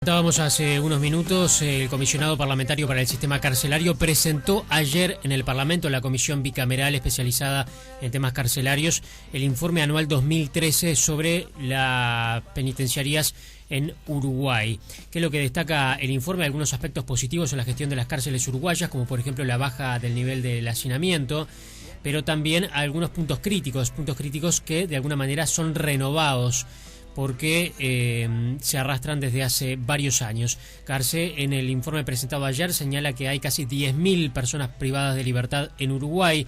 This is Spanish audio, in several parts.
Estábamos hace unos minutos, el comisionado parlamentario para el sistema carcelario presentó ayer en el Parlamento, en la comisión bicameral especializada en temas carcelarios, el informe anual 2013 sobre las penitenciarías en Uruguay. ¿Qué es lo que destaca el informe? Algunos aspectos positivos en la gestión de las cárceles uruguayas, como por ejemplo la baja del nivel del hacinamiento, pero también algunos puntos críticos que de alguna manera son renovados, porque se arrastran desde hace varios años. Carce, en el informe presentado ayer, señala que hay casi 10.000 personas privadas de libertad en Uruguay,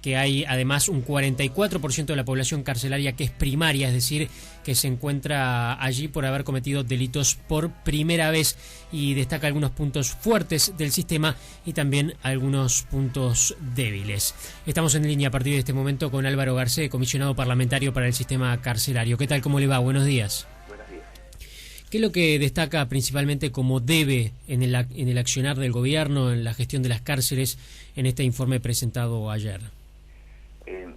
que hay además un 44% de la población carcelaria que es primaria, es decir, que se encuentra allí por haber cometido delitos por primera vez, y destaca algunos puntos fuertes del sistema y también algunos puntos débiles. Estamos en línea a partir de este momento con Álvaro Garcés, comisionado parlamentario para el sistema carcelario. ¿Qué tal? ¿Cómo le va? Buenos días. Buenos días. ¿Qué es lo que destaca principalmente como debe en el accionar del gobierno, en la gestión de las cárceles, en este informe presentado ayer?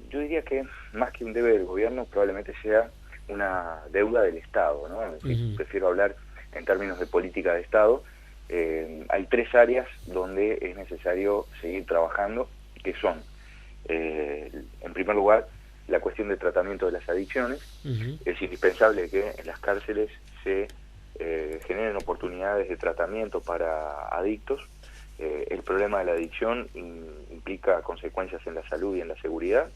Yo diría que más que un debe del gobierno probablemente sea una deuda del Estado, ¿no? Es decir, prefiero hablar en términos de política de Estado. Hay tres áreas donde es necesario seguir trabajando, que son, en primer lugar, la cuestión de tratamiento de las adicciones. Es indispensable que en las cárceles se generen oportunidades de tratamiento para adictos. El problema de la adicción implica consecuencias en la salud y en la seguridad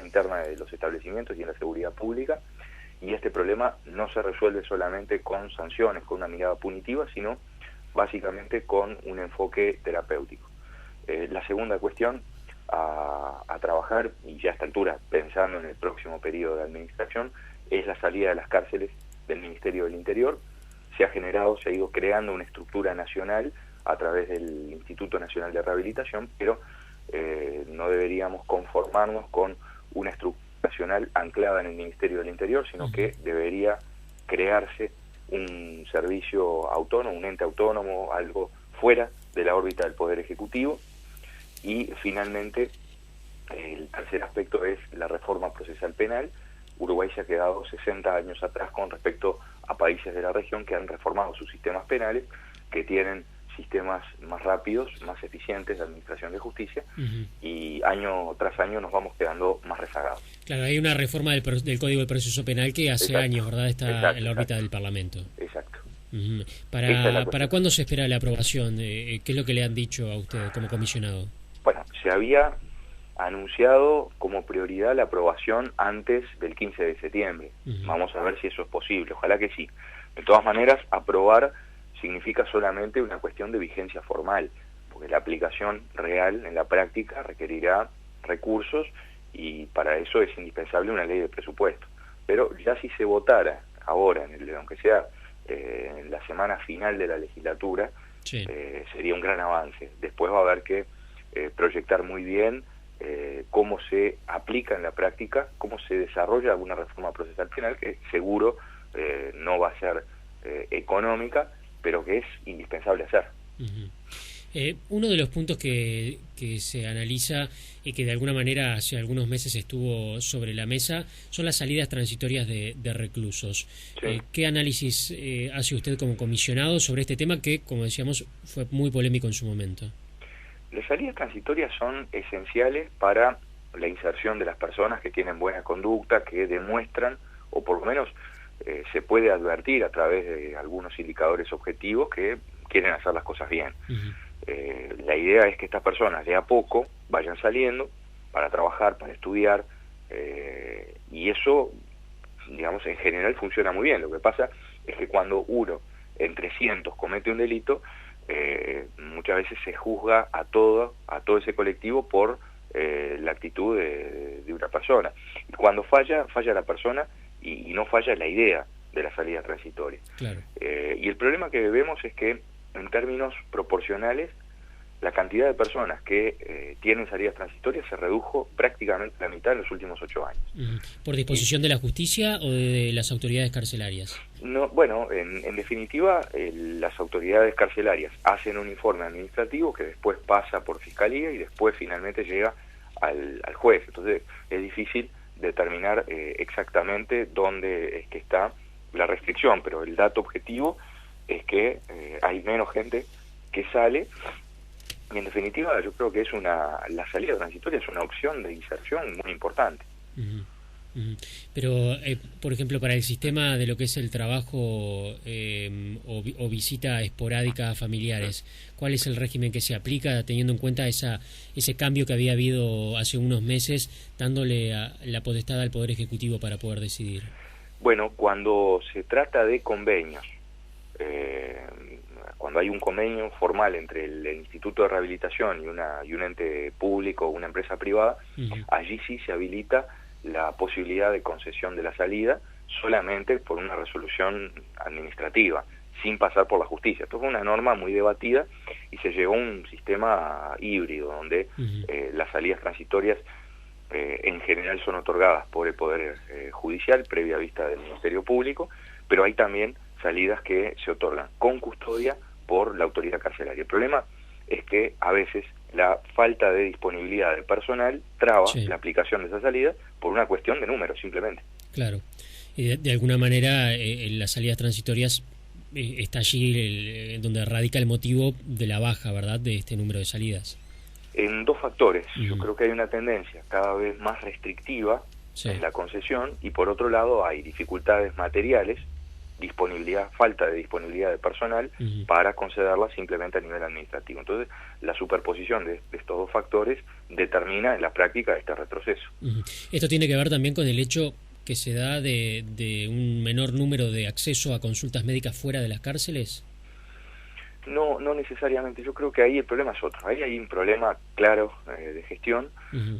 interna de los establecimientos y en la seguridad pública, y este problema no se resuelve solamente con sanciones, con una mirada punitiva, sino básicamente con un enfoque terapéutico. La segunda cuestión a trabajar, y ya a esta altura pensando en el próximo periodo de administración, es la salida de las cárceles del Ministerio del Interior. Se ha ido creando una estructura nacional a través del Instituto Nacional de Rehabilitación, pero no deberíamos conformarnos con una estructura nacional anclada en el Ministerio del Interior, sino que debería crearse un servicio autónomo, un ente autónomo, algo fuera de la órbita del Poder Ejecutivo. Y finalmente, el tercer aspecto es la reforma procesal penal. Uruguay se ha quedado 60 años atrás con respecto a países de la región que han reformado sus sistemas penales, que tienen sistemas más rápidos, más eficientes de administración de justicia, y año tras año nos vamos quedando más rezagados. Claro, hay una reforma del Código de Proceso Penal que hace años, ¿verdad?, está en la órbita del Parlamento. Exacto. ¿Para cuándo se espera la aprobación? ¿Qué es lo que le han dicho a usted como comisionado? Bueno, se había anunciado como prioridad la aprobación antes del 15 de septiembre. Vamos a ver si eso es posible, ojalá que sí. De todas maneras, aprobar significa solamente una cuestión de vigencia formal, porque la aplicación real en la práctica requerirá recursos, y para eso es indispensable una ley de presupuesto. Pero ya si se votara ahora, aunque sea en la semana final de la legislatura, sí, sería un gran avance. Después va a haber que proyectar muy bien cómo se aplica en la práctica, cómo se desarrolla alguna reforma procesal penal, que seguro no va a ser económica, pero que es indispensable hacer. Uno de los puntos que se analiza y que de alguna manera hace algunos meses estuvo sobre la mesa son las salidas transitorias de reclusos. Sí. ¿Qué análisis hace usted como comisionado sobre este tema que, como decíamos, fue muy polémico en su momento? Las salidas transitorias son esenciales para la inserción de las personas que tienen buena conducta, que demuestran, o por lo menos se puede advertir a través de algunos indicadores objetivos, que quieren hacer las cosas bien. La idea es que estas personas de a poco vayan saliendo para trabajar, para estudiar, y eso, digamos, en general funciona muy bien. Lo que pasa es que cuando uno en 300 comete un delito, muchas veces se juzga a todo ese colectivo por la actitud de una persona. Y cuando falla la persona, y no falla la idea de la salida transitoria. Claro. Y el problema que vemos es que, en términos proporcionales, la cantidad de personas que tienen salidas transitorias se redujo prácticamente a la mitad en los últimos 8 años. ¿Por disposición de la justicia o de las autoridades carcelarias? No, bueno, en definitiva, las autoridades carcelarias hacen un informe administrativo que después pasa por fiscalía y después finalmente llega al juez. Entonces es difícil determinar exactamente dónde es que está la restricción, pero el dato objetivo es que hay menos gente que sale, y en definitiva yo creo que la salida transitoria es una opción de inserción muy importante. Pero, por ejemplo, para el sistema de lo que es el trabajo o visita esporádica a familiares, ¿cuál es el régimen que se aplica teniendo en cuenta ese cambio que había habido hace unos meses, dándole la potestad al Poder Ejecutivo para poder decidir? Bueno, cuando se trata de convenios, cuando hay un convenio formal entre el Instituto de Rehabilitación y un ente público o una empresa privada, allí sí se habilita la posibilidad de concesión de la salida solamente por una resolución administrativa, sin pasar por la justicia. Esto fue una norma muy debatida y se llegó a un sistema híbrido donde las salidas transitorias en general son otorgadas por el Poder Judicial previa vista del Ministerio Público, pero hay también salidas que se otorgan con custodia por la autoridad carcelaria. El problema es que a veces la falta de disponibilidad de personal traba la aplicación de esa salida por una cuestión de números, simplemente. Claro. Y de alguna manera en las salidas transitorias está allí donde radica el motivo de la baja, ¿verdad?, de este número de salidas. En dos factores. Yo creo que hay una tendencia cada vez más restrictiva en la concesión, y por otro lado hay dificultades materiales, falta de disponibilidad de personal para concederla simplemente a nivel administrativo. Entonces, la superposición de estos dos factores determina en la práctica este retroceso. ¿Esto tiene que ver también con el hecho que se da de un menor número de acceso a consultas médicas fuera de las cárceles? No necesariamente. Yo creo que ahí el problema es otro. Ahí hay un problema claro de gestión.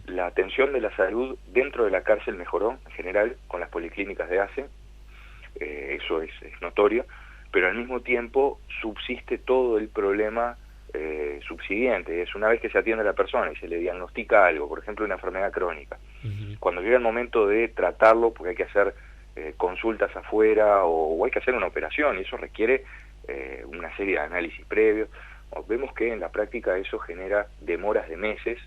La atención de la salud dentro de la cárcel mejoró en general con las policlínicas de ACE. Eso es notorio, pero al mismo tiempo subsiste todo el problema subsiguiente. Es una vez que se atiende a la persona y se le diagnostica algo, por ejemplo una enfermedad crónica, cuando llega el momento de tratarlo, porque hay que hacer consultas afuera o hay que hacer una operación, y eso requiere una serie de análisis previos, vemos que en la práctica eso genera demoras de meses.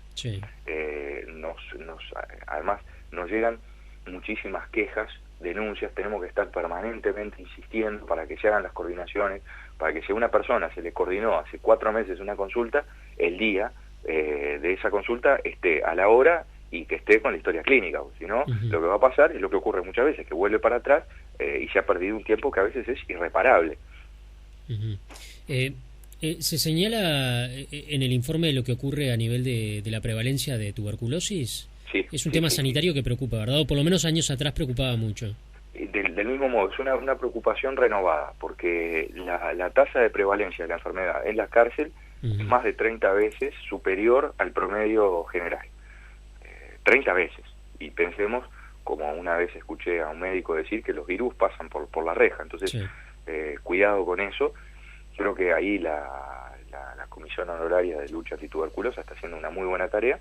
Además nos llegan muchísimas quejas, denuncias, tenemos que estar permanentemente insistiendo para que se hagan las coordinaciones, para que si a una persona se le coordinó hace 4 meses una consulta, el día de esa consulta esté a la hora y que esté con la historia clínica, porque si no, lo que va a pasar es lo que ocurre muchas veces, que vuelve para atrás y se ha perdido un tiempo que a veces es irreparable. ¿Se señala en el informe lo que ocurre a nivel de la prevalencia de tuberculosis? Sí, es un tema sanitario que preocupa, ¿verdad? O por lo menos años atrás preocupaba mucho. Del mismo modo, es una preocupación renovada, porque la tasa de prevalencia de la enfermedad en la cárcel es más de 30 veces superior al promedio general. 30 veces. Y pensemos, como una vez escuché a un médico decir, que los virus pasan por la reja. Entonces, cuidado con eso. Creo que ahí la Comisión Honoraria de Lucha Antituberculosa está haciendo una muy buena tarea.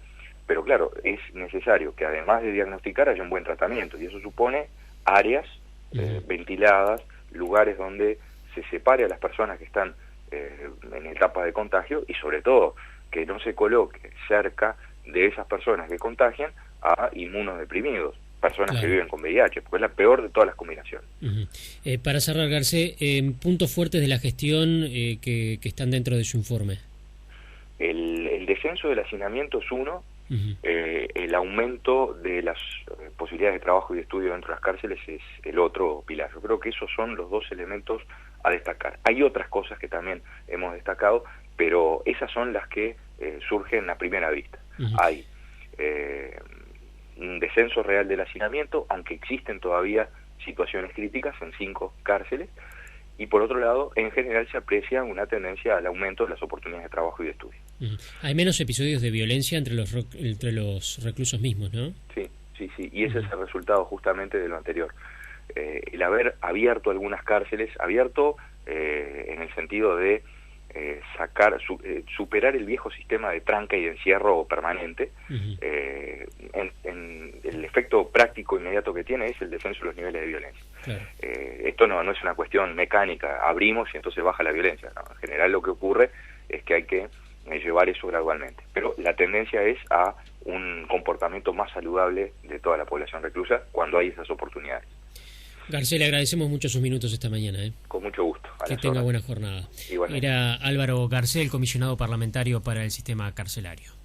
Pero claro, es necesario que además de diagnosticar haya un buen tratamiento, y eso supone áreas ventiladas, lugares donde se separe a las personas que están en etapa de contagio, y sobre todo que no se coloque cerca de esas personas que contagian a inmunodeprimidos, personas que viven con VIH, porque es la peor de todas las combinaciones. Para cerrar, Garcés, puntos fuertes de la gestión que están dentro de su informe. El descenso del hacinamiento es uno. El aumento de las posibilidades de trabajo y de estudio dentro de las cárceles es el otro pilar. Yo creo que esos son los dos elementos a destacar. Hay otras cosas que también hemos destacado, pero esas son las que surgen a primera vista. Hay un descenso real del hacinamiento, aunque existen todavía situaciones críticas en 5 cárceles, y por otro lado, en general se aprecia una tendencia al aumento de las oportunidades de trabajo y de estudio. Hay menos episodios de violencia entre los reclusos mismos, ¿no? Sí, y ese es el resultado justamente de lo anterior. El haber abierto algunas cárceles, en el sentido de superar el viejo sistema de tranca y de encierro permanente. El efecto práctico inmediato que tiene es el descenso de los niveles de violencia. Esto no es una cuestión mecánica, abrimos y entonces baja la violencia, ¿no? En general lo que ocurre es que hay que llevar eso gradualmente, pero la tendencia es a un comportamiento más saludable de toda la población reclusa cuando hay esas oportunidades. Garcés, le agradecemos mucho sus minutos esta mañana. Con mucho gusto. Que tenga buena jornada. Era Álvaro Garcés, el comisionado parlamentario para el sistema carcelario.